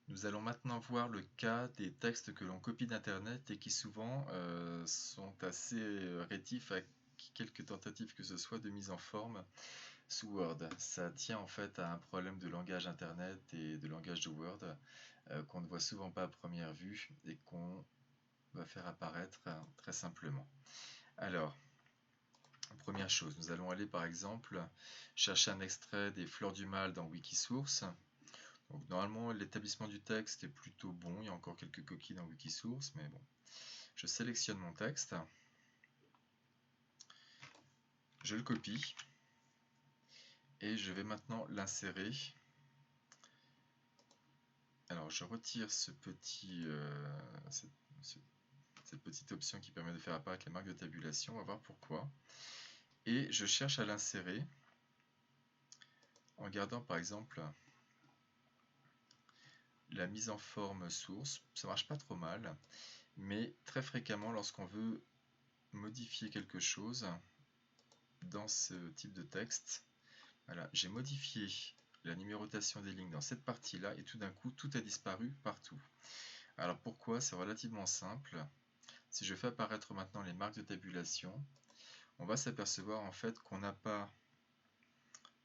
Nous allons maintenant voir le cas des textes que l'on copie d'Internet et qui souvent sont assez rétifs à quelques tentatives que ce soit de mise en forme sous Word. Ça tient en fait à un problème de langage Internet et de langage de Word qu'on ne voit souvent pas à première vue et qu'on va faire apparaître très simplement. Alors, première chose, nous allons aller par exemple chercher un extrait des Fleurs du Mal dans Wikisource. Donc normalement l'établissement du texte est plutôt bon, il y a encore quelques coquilles dans Wikisource, mais bon. Je sélectionne mon texte, je le copie, et je vais maintenant l'insérer. Alors je retire cette petite option qui permet de faire apparaître les marques de tabulation, on va voir pourquoi. Et je cherche à l'insérer en gardant par exemple la mise en forme source. Ça marche pas trop mal, mais très fréquemment lorsqu'on veut modifier quelque chose dans ce type de texte, voilà, j'ai modifié la numérotation des lignes dans cette partie-là et tout d'un coup tout a disparu partout. Alors pourquoi? C'est relativement simple. Si je fais apparaître maintenant les marques de tabulation, on va s'apercevoir en fait qu'on n'a pas,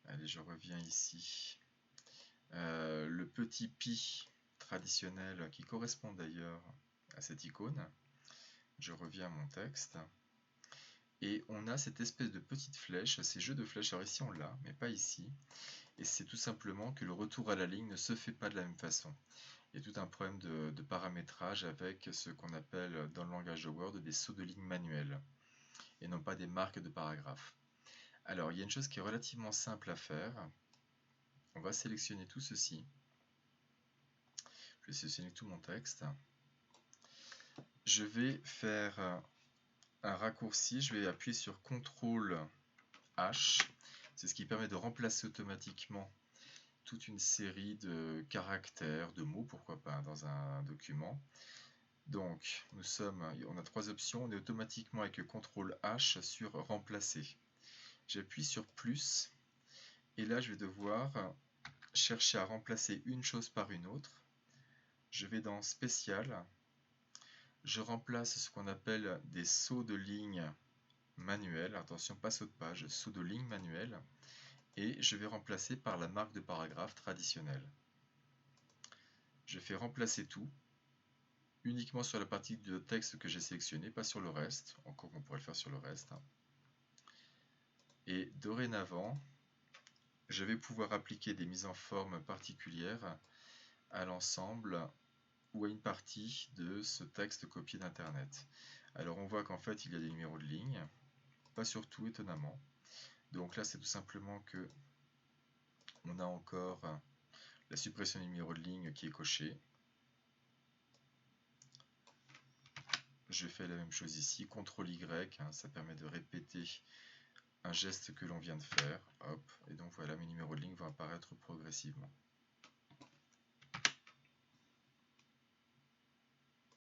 allez je reviens ici, le petit pi traditionnel qui correspond d'ailleurs à cette icône. Je reviens à mon texte. Et on a cette espèce de petite flèche, ces jeux de flèches, alors ici on l'a, mais pas ici. Et c'est tout simplement que le retour à la ligne ne se fait pas de la même façon. Il y a tout un problème de paramétrage avec ce qu'on appelle dans le langage de Word des sauts de ligne manuels, et non pas des marques de paragraphes. Alors il y a une chose qui est relativement simple à faire. On va sélectionner tout ceci. Je vais sélectionner tout mon texte. Je vais faire un raccourci, je vais appuyer sur CTRL H. C'est ce qui permet de remplacer automatiquement toute une série de caractères, de mots, pourquoi pas, dans un document. Donc, on a trois options. On est automatiquement avec CTRL H sur remplacer. J'appuie sur plus et là je vais devoir chercher à remplacer une chose par une autre. Je vais dans spécial. Je remplace ce qu'on appelle des sauts de ligne manuels. Attention, pas saut de page, sauts de ligne manuels. Et je vais remplacer par la marque de paragraphe traditionnelle. Je fais remplacer tout, uniquement sur la partie de texte que j'ai sélectionné, pas sur le reste, encore qu'on pourrait le faire sur le reste. Et dorénavant, je vais pouvoir appliquer des mises en forme particulières à l'ensemble ou à une partie de ce texte copié d'internet. Alors on voit qu'en fait il y a des numéros de ligne, pas sur tout étonnamment. Donc là c'est tout simplement que on a encore la suppression des numéros de ligne qui est cochée. Je fais la même chose ici, CTRL Y, ça permet de répéter un geste que l'on vient de faire. Hop, et donc voilà, mes numéros de ligne vont apparaître progressivement.